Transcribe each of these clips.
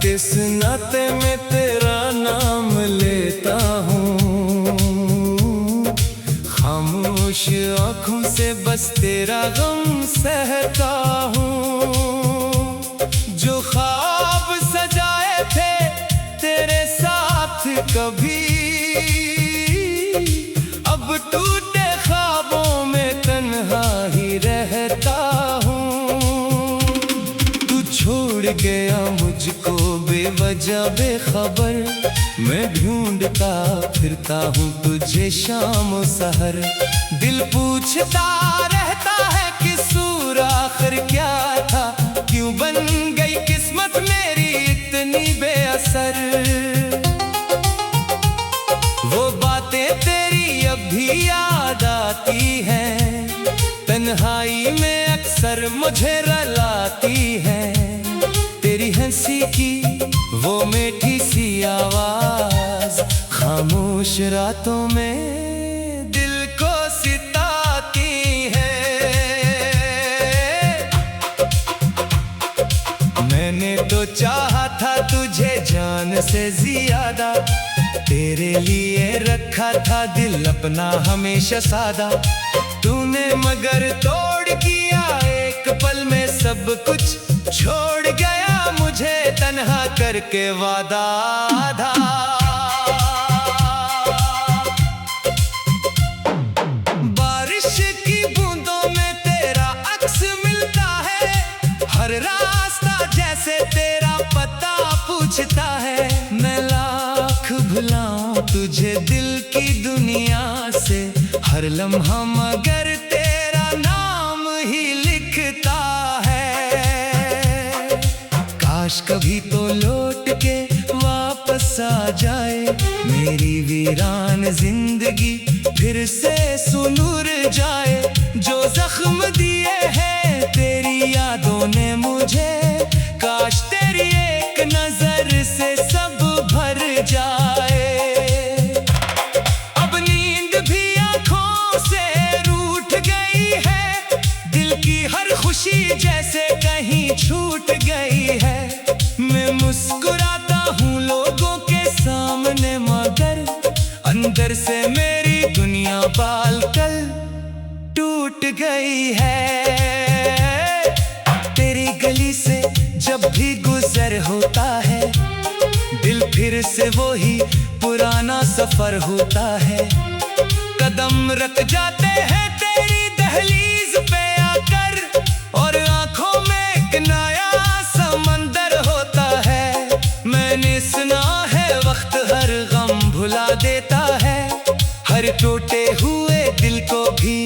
किस नाते में तेरा नाम लेता हूँ। खामोश आँखों से बस तेरा गम सहता हूँ। जो ख्वाब सजाए थे तेरे साथ कभी, अब टूटे ख्वाबों में तन्हा ही रहता हूँ। तू छोड़ गया मुझको बेवजह बेखबर, मैं ढूंढता फिरता हूँ तुझे शाम सहर। दिल पूछता रहता है कसूर आखिर क्या था, क्यों बन गई किस्मत मेरी इतनी बेअसर। वो बातें तेरी अब भी याद आती हैं, तन्हाई में अक्सर मुझे रुलाती हैं। तेरी हंसी की वो मीठी सी आवाज खामोश रातों में दिल को सिताती है। मैंने तो चाहा था तुझे जान से ज्यादा, तेरे लिए रखा था दिल अपना हमेशा सादा। तूने मगर तोड़ दिया एक पल में सब कुछ, छोड़ गया मुझे तन्हा करके वादा आधा। बारिश की बूंदों में तेरा अक्स मिलता है, हर रास्ता जैसे तेरा पता पूछता है। मैं लाख भुलाऊं तुझे दिल की दुनिया से, हर लम्हा मगर तेरा नाम ही लिखता है। काश कभी तो लौट के वापस आ जाए, मेरी वीरान जिंदगी फिर से सुनूर जाए। जो जख्म दिए हैं तेरी यादों ने मुझे, काश तेरी एक नजर से सब भर जाए। अब नींद भी आंखों से रूठ गई है, दिल की हर खुशी जैसे कहीं छूट गई है। मैं मुस्कुराता हूँ लोगों के सामने मगर अंदर से मेरी दुनिया बालकल टूट गई है। तेरी गली से जब भी गुजर होता है, दिल फिर से वो ही पुराना सफर होता है। कदम रख जाते हैं तेरी दहलीज पे आकर, और आंखों में एक नया समंदर होता है। मैंने सुना है वक्त हर गम भुला देता है, हर टूटे हुए दिल को भी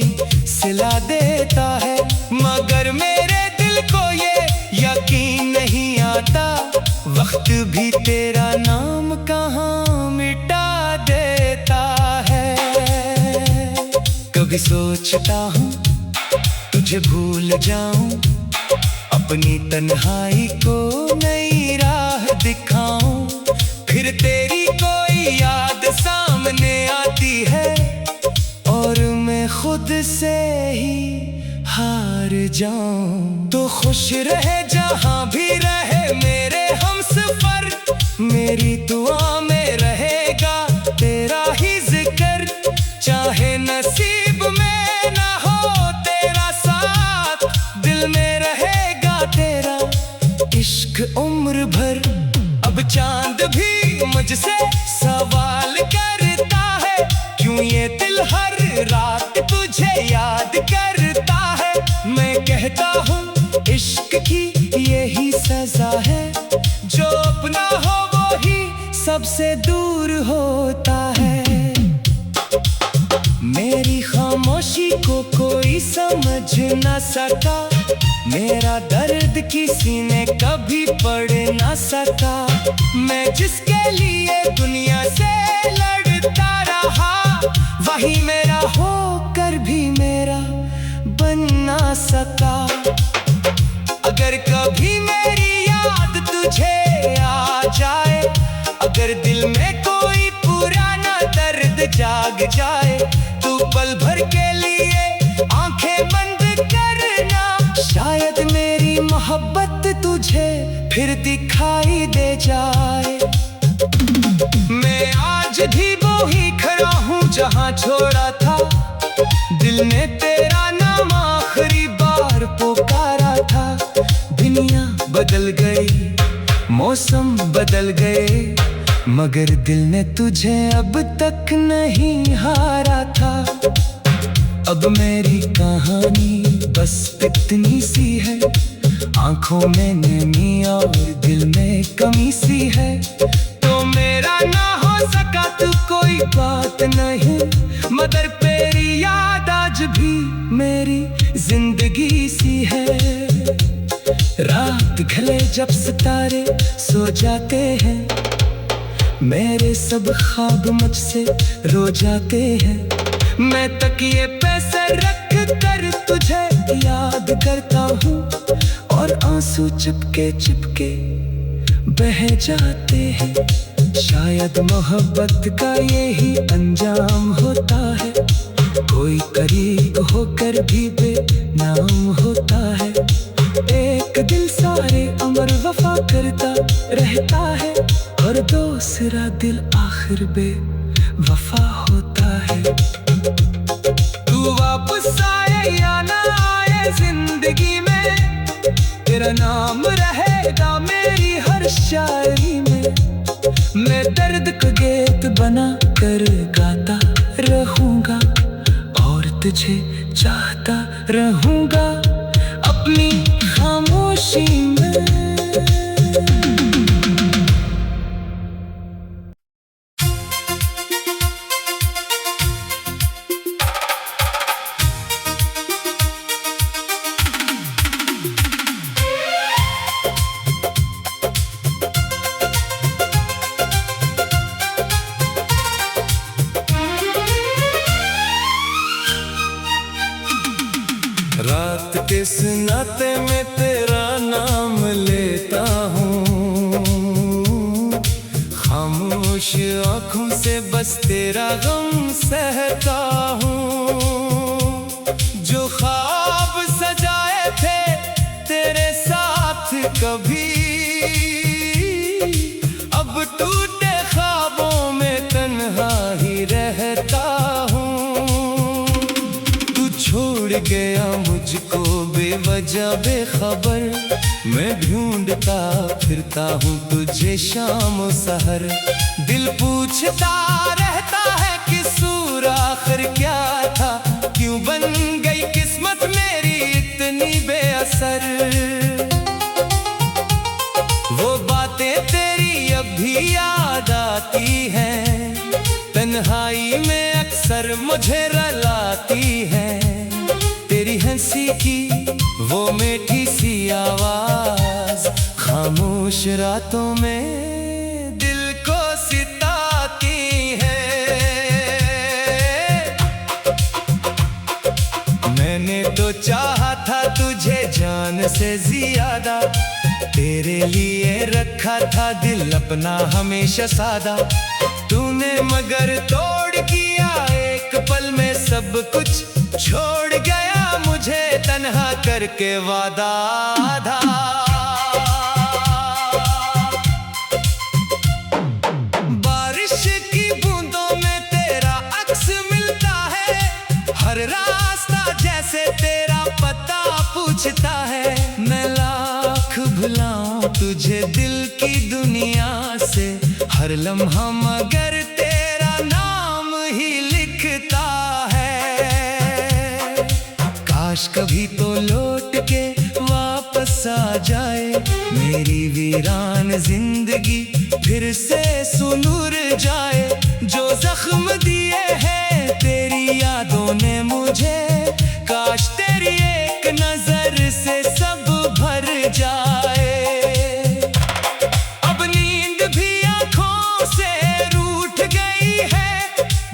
सिला देता है। मगर मेरे दिल को ये यकीन नहीं आता, वक्त भी तेरा नाम कहाँ मिटा देता है। कभी सोचता हूँ तुझे भूल जाऊं, अपनी तन्हाई को नई राह दिखाऊं। फिर तेरी कोई याद सामने आती है, और मैं खुद से ही हार जाऊं। तो खुश रहे जहां भी रहे मेरे हमसफर, मेरी दुआ में रहेगा तेरा ही जिक्र। चाहे नसीब में ना हो तेरा साथ, दिल में रहेगा तेरा इश्क उम्र भर। अब चांद भी मुझसे सवाल करता है, क्यों ये दिल हर रात तुझे याद करता है। मैं कहता हूँ इश्क की यही सजा है, जो अपना हो वो ही सबसे दूर होता है। मेरी खामोशी को कोई समझ न सका, मेरा दर्द किसी ने कभी पढ़ न सका। मैं जिसके लिए दुनिया से लड़ता रहा, वही मेरा होकर भी मेरा बन ना सका। अगर कभी मेरी याद तुझे आ जाए, अगर दिल में कोई पुराना दर्द जाग जाए, तू पल भर के लिए आंखें बंद करना। शायद मेरी मोहब्बत तुझे फिर दिखाई दे जाए। मैं आज भी वो ही खड़ा हूँ जहाँ छोड़ा था। दिल ने तेरा नाम आखिरी बार पुकारा था। दुनिया बदल गई, मौसम बदल गए, मगर दिल ने तुझे अब तक नहीं हारा था। अब मेरी कहानी बस इतनी सी है, आंखों में नमी और दिल में कमी सी है। तो मेरा ना हो सका तो कोई बात नहीं, मगर तेरी याद आज भी मेरी जिंदगी सी है। रात ढले जब सितारे सो जाते हैं, मेरे सब ख्वाब मुझसे रो जाते हैं। मैं तकिए पे सर रख कर तुझे याद करता हूँ, और आंसू चिपके चिपके बह जाते हैं। शायद मोहब्बत का यही अंजाम होता है, कोई करीब होकर भी बेनाम होता है। एक दिल सारे अमर वफा करता रहता है, और दूसरा दिल आखिर बेवफा होता है। तू वापस आए या ना आए जिंदगी में, तेरा नाम रहेगा मेरी हर शायरी में। मैं दर्द का गीत बना कर गाता रहूंगा, और तुझे चाहता रहूंगा अपनी खामोशी में। रात के इस नाते में तेरा नाम लेता हूँ, खामोश आँखों से बस तेरा गम सहता हूँ। जो ख्वाब सजाए थे तेरे साथ कभी, अब टूटे ख्वाबों में तन्हा ही रहता हूँ। छोड़ गया मुझको बेवजह बेखबर, मैं ढूंढता फिरता हूँ तुझे शाम सहर। दिल पूछता रहता है कसूर आखिर क्या था, क्यों बन गई किस्मत मेरी इतनी बेअसर। वो बातें तेरी अब भी याद आती हैं, तन्हाई में अक्सर मुझे रुलाती है। तेरी हंसी की वो मीठी सी आवाज, खामोश रातों में दिल को सिताती है। मैंने तो चाहा था तुझे जान से ज्यादा, तेरे लिए रखा था दिल अपना हमेशा सादा। तूने मगर तोड़ किया एक पल में सब कुछ, छोड़ गया मुझे तन्हा करके वादा आधा। बारिश की बूंदों में तेरा अक्स मिलता है, हर रास्ता जैसे तेरा पता पूछता है। मैं लाख भुलाऊं तुझे दिल की दुनिया से, हर लम्हा मगर तेरा नाम ही लिखता है। काश कभी तो लौट के वापस आ जाए, मेरी वीरान जिंदगी फिर से सुनूर जाए। जो जख्म दिए हैं तेरी यादों ने मुझे, काश तेरी एक नजर से सब भर जाए। अब नींद भी आंखों से रूठ गई है,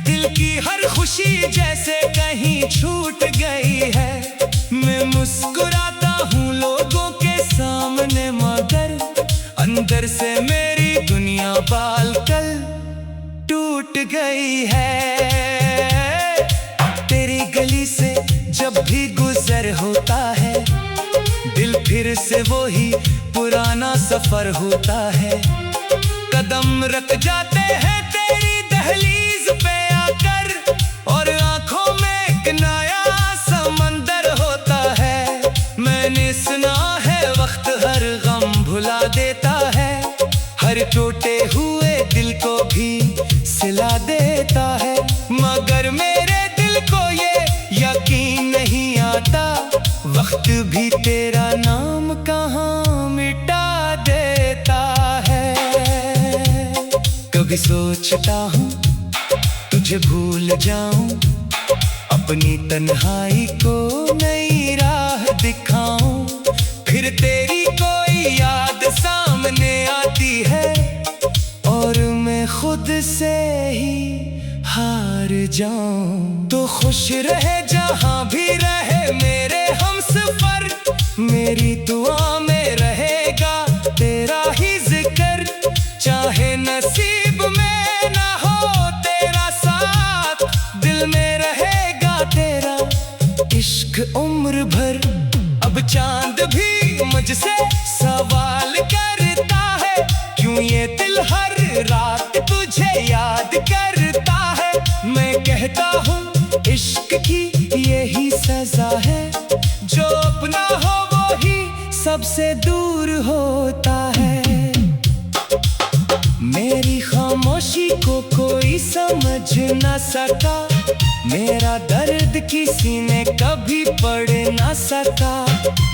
दिल की हर खुशी जैसे कहीं छूट गई है। मैं मुस्कुराता हूँ लोगों के सामने, मगर अंदर से मेरी दुनिया बालकल टूट गई है। तेरी गली से जब भी गुजर होता है, दिल फिर से वही पुराना सफर होता है। कदम रख जाते हैं तेरी दहलीज पे आकर, और आंखों में एक नया समंदर होता है। मैंने सुना है वक्त हर गम भुला देता है, हर टूटे हुए दिल को भी सिला देता है। मगर मेरे दिल को ये यकीन नहीं आता, वक्त भी तेरा नाम कहाँ मिटा देता है। कभी सोचता हूँ तुझे भूल जाऊं, अपनी तन्हाई को नई राह दिखाऊं, फिर तेरी कोई याद सामने आती है, और मैं खुद से ही हार जाऊं। तो खुश रहे जहां भी रहे मेरे हमसफर, मेरी दुआ में रहेगा तेरा ही जिक्र। चाहे नसीब में ना हो तेरा साथ, दिल में रहेगा तेरा इश्क उम्र भर। अब चांद भी मुझसे सवाल करता है, क्यों ये दिल हर रात तुझे याद करता है। मैं कहता हूँ इश्क की यही सजा है, जो अपना हो वो ही सबसे दूर होता है। मेरी खामोशी को कोई समझ न सका, मेरा दर्द किसी ने कभी पढ़ न सका।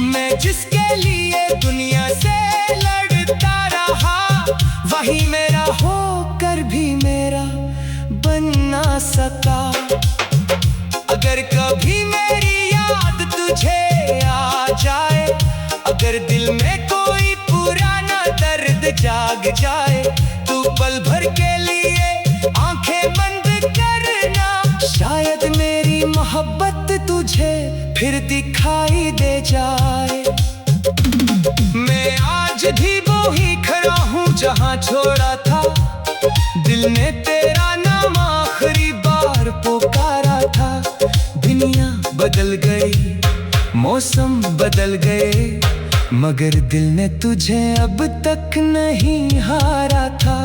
मैं जिसके लिए दुनिया से लड़ता रहा, वही मेरा होकर भी मेरा बन ना सका। अगर कभी मेरी याद तुझे आ जाए, अगर दिल में कोई पुराना दर्द जाग जाए, तू पल भर के लिए आंखें बंद करना, शायद मेरी मोहब्बत तुझे फिर दिखाई दे जाए। मैं आज भी वही खड़ा हूँ जहाँ छोड़ा था, दिल ने तेरा नाम आखिरी बार पुकारा था। दुनिया बदल गई, मौसम बदल गए, मगर दिल ने तुझे अब तक नहीं हारा था।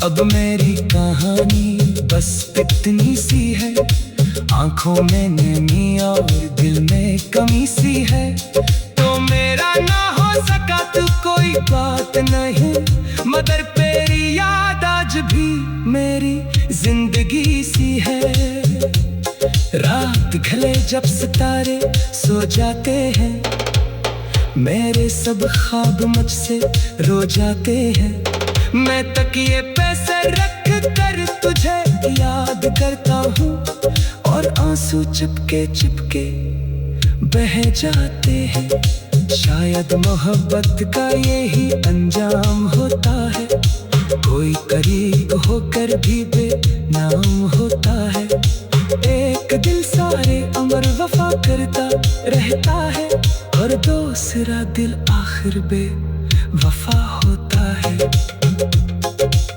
अब मेरी कहानी बस इतनी सी है, आंखों में नमी और दिल में कमी सी है। तो मेरा ना हो सका तो कोई बात नहीं, मगर तेरी याद आज भी मेरी जिंदगी सी है। रात ढले जब सितारे सो जाते हैं, मेरे सब ख्वाब मुझसे रो जाते हैं। मैं तकिए पे सर रख कर तुझे याद करता हूँ, और आंसू चिपके चिपके बह जाते हैं। शायद मोहब्बत का यही अंजाम होता है, कोई करीब होकर भी बेनाम होता है। एक दिल सारे उम्र वफा करता रहता है, और दूसरा दिल आखिर बेवफा होता है।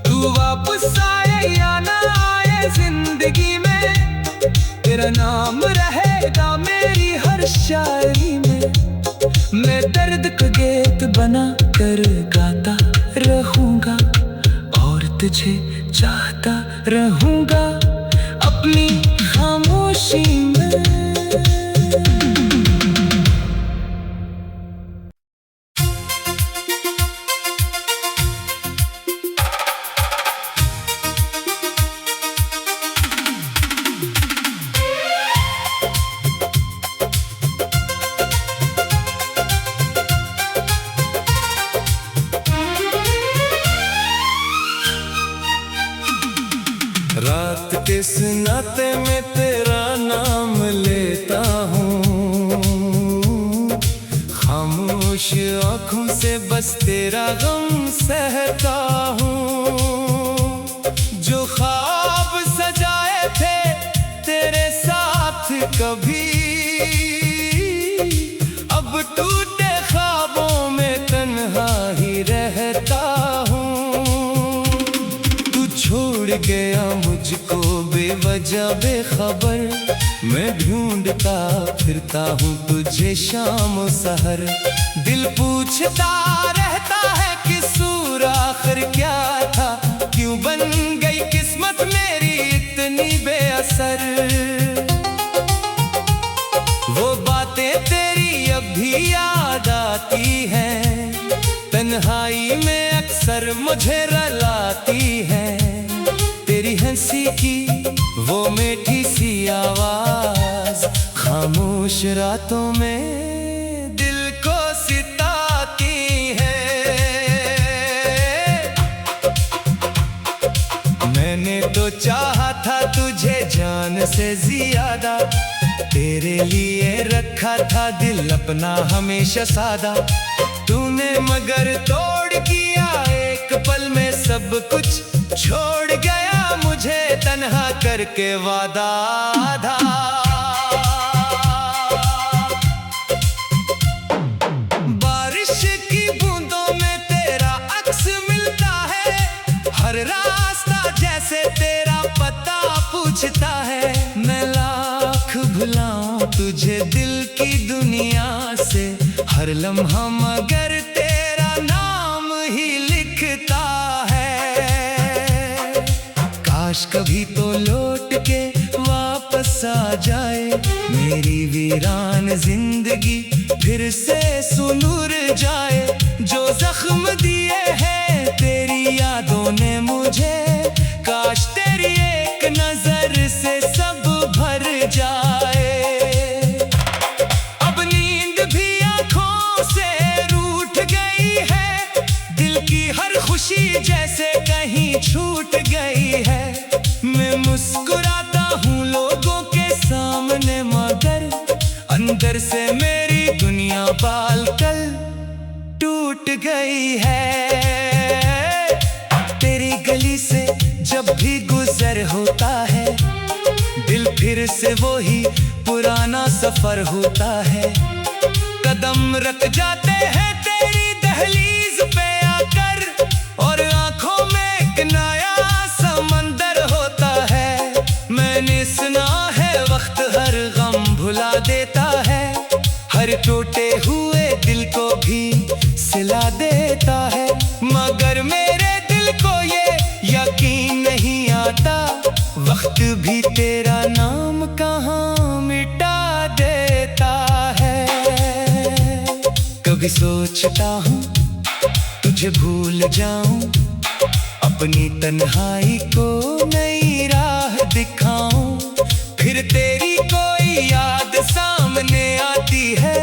तू वापस आए या ना आए जिंदगी में, तेरा नाम रहेगा मेरी हर शायरी में। मैं दर्द का गीत बना कर गाता रहूंगा, और तुझे चाहता रहूंगा अपनी खामोशी में। रात के नाते में तेरा नाम लेता हूँ, खामोश आँखों से बस तेरा गम सहता हूँ। जो ख्वाब सजाए थे तेरे साथ कभी, अब टूटे ख्वाबों में तन्हा ही रहता हूँ। तू छोड़ गया मुझको बेवजह बेखबर मैं ढूंढता फिरता हूँ तुझे शाम सहर। दिल पूछता रहता है कसूर आखिर क्या था, क्यों बन गई किस्मत मेरी इतनी बेअसर। वो बातें तेरी अब भी याद आती हैं, तन्हाई में अक्सर मुझे रुलाती हैं। तेरी हंसी की वो मीठी सी आवाज खामोश रातों में दिल को सिताती है। मैंने तो चाहा था तुझे जान से ज्यादा, तेरे लिए रखा था दिल अपना हमेशा सादा। तूने मगर तोड़ किया एक पल में सब कुछ, छोड़ गया मुझे तन्हा करके वादा आधा। बारिश की बूंदों में तेरा अक्स मिलता है, हर रास्ता जैसे तेरा पता पूछता है। मैं लाख भुलाऊं तुझे दिल की दुनिया से, हर लम्हा मगर तेरा नाम ही लिखता है। काश कभी तो लौट के वापस आ जाए मेरी वीरान जिंदगी, फिर से सुनूर जाए। जो जख्म दिए हैं तेरी यादों ने मुझे, काश तेरी एक नजर से सब भर जाए। अब नींद भी आंखों से रूठ गई है, दिल की हर खुशी जैसे कहीं छूट गई है। मैं मुस्कुराता हूँ लोगों के सामने मगर अंदर से मेरी दुनिया बालकल टूट गई है। तेरी गली से जब भी गुजर होता है, दिल फिर से वही पुराना सफर होता है। कदम रख जाते हैं तेरी दहलीज पे आकर, और आंखों में एक नया समंदर होता है। मैंने सुना है वक्त हर गम भुला देता है, हर टूटे हुए दिल को भी सिला देता है। मगर मेरे दिल को ये यकीन नहीं आता, वक्त भी तेरा नाम कहाँ मिटा देता है। कभी सोचता हूँ तुझे भूल जाऊं, अपनी तन्हाई को नई राह दिखाऊं। फिर तेरी कोई याद सामने आती है,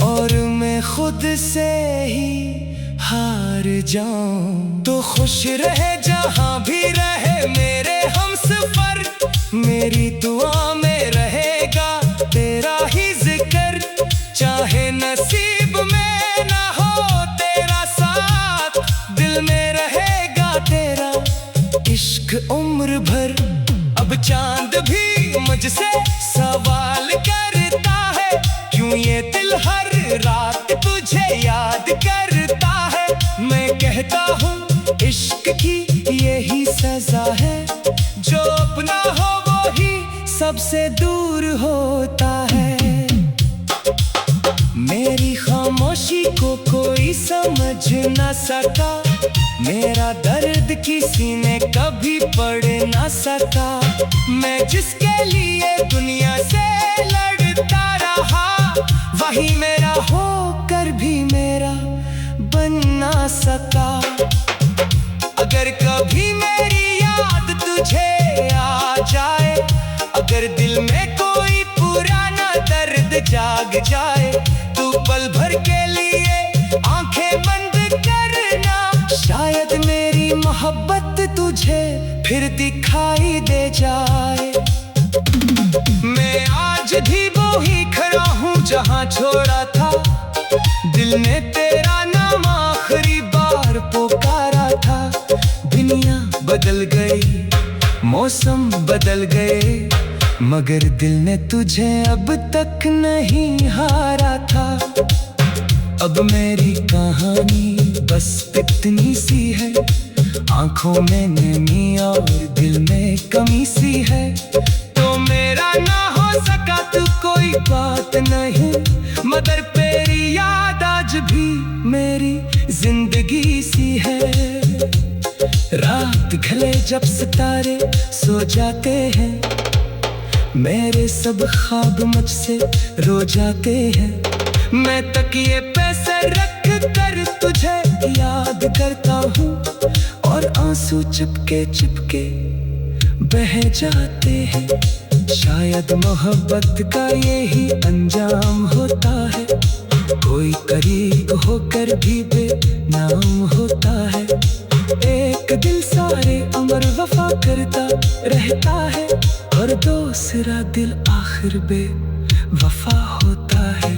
और मैं खुद से ही हार जाऊं। तो खुश रहे जहां भी रहे मेरे हमसफर, मेरी दुआ में रहेगा तेरा ही जिक्र। चाहे नसीब में ना हो तेरा साथ, दिल में रहेगा तेरा इश्क उम्र भर। अब चांद भी मुझसे सवाल करता है, क्यों ये दिल हर रात तुझे याद करता है। मैं कहता हूँ इश्क की यही सजा है, जो अपना हो वो ही सबसे दूर होता है। मेरी खामोशी को कोई समझ ना सका, मेरा दर्द किसी ने कभी पढ़ ना सका। मैं जिसके लिए दुनिया से लड़ता रहा, वही मेरा होकर भी मेरा बन ना सका। अगर कभी मेरी याद तुझे आ जाए, अगर दिल में कोई पुराना दर्द जाग जाए, तू पल भर के लिए आंखें बंद करना। शायद मेरी मोहब्बत तुझे फिर दिखाई दे जाए। मैं आज भी वो ही खड़ा हूँ जहाँ छोड़ा था, दिल ने तेरा नाम आखिरी बार पुकारा था। दुनिया बदल गई, मौसम बदल गए, मगर दिल ने तुझे अब तक नहीं हारा था। अब मेरी कहानी बस इतनी सी है, आंखों में नमी और दिल में कमी सी है। तो मेरा ना हो सका तो कोई बात नहीं, मगर तेरी याद आज भी मेरी जिंदगी सी है। रात ढले जब सितारे सो जाते हैं, मेरे सब ख्वाब मुझसे रो जाते हैं। मैं तकिए पे सर रख कर तुझे याद करता हूँ, और आंसू चिपके चिपके बह जाते हैं। शायद मोहब्बत का यही अंजाम होता है, कोई करीब होकर भी बेनाम होता है। एक दिल सारे अमर वफा करता रहता है, और दूसरा दिल आखिर बेवफा होता है।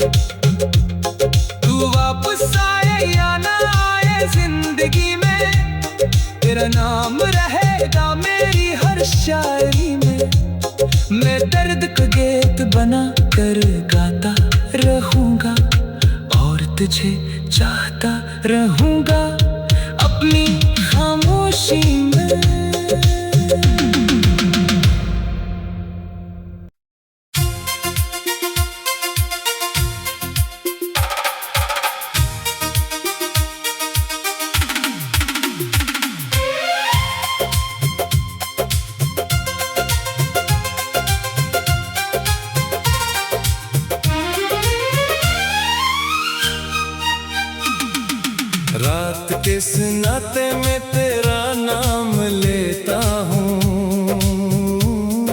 तू वापस आए या ना आए जिंदगी में, तेरा नाम रहेगा मेरी हर शायरी में। मैं दर्द का गीत बना कर गाता रहूंगा, और तुझे चाहता रहूंगा अपनी खामोशी में। रात के सुनाते में तेरा नाम लेता हूँ,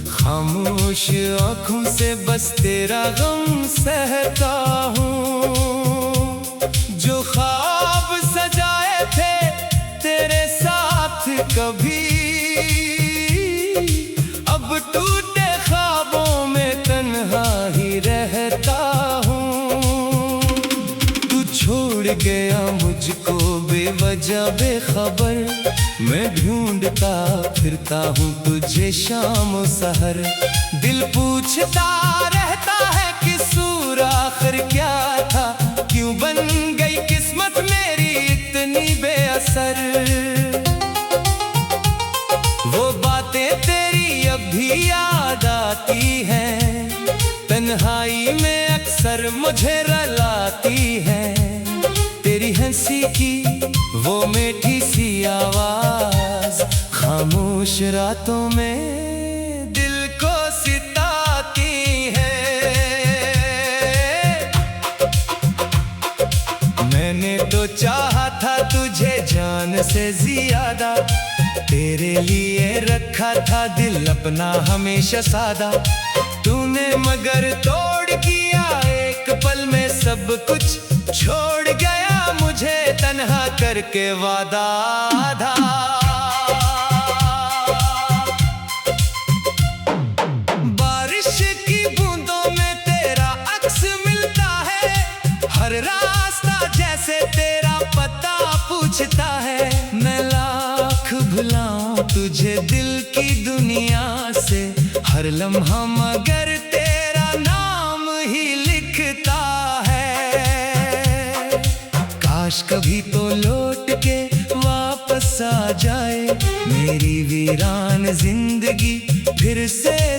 खामोश आँखों से बस तेरा गम सहता हूँ। जो ख्वाब सजाए थे तेरे साथ कभी, अब टूटे ख्वाबों में तन्हा ही रहता हूँ। छोड़ गया मुझको बेवजह बेखबर, मैं ढूंढता फिरता हूँ तुझे शाम सहर। दिल पूछता रहता है कसूर आखिर क्या था, क्यों बन गई किस्मत मेरी इतनी बेअसर। वो बातें तेरी अब भी याद आती हैं, तन्हाई में अक्सर मुझे रुलाती है। तेरी हंसी की वो मीठी सी आवाज, खामोश रातों में दिल को सिताती है। मैंने तो चाहा था तुझे जान से ज्यादा, तेरे लिए रखा था दिल अपना हमेशा सादा। तूने मगर तोड़ किया एक पल में सब कुछ, छोड़ गया मुझे तन्हा करके वादा आधा। बारिश की बूंदों में तेरा अक्स मिलता है, हर रास्ता जैसे तेरा पता पूछता है। मैं लाख भुलाऊं तुझे दिल की दुनिया से, हर लम्हा मगर तेरा नाम ही लिखता है। काश कभी तो लौट के वापस आ जाए मेरी वीरान जिंदगी, फिर से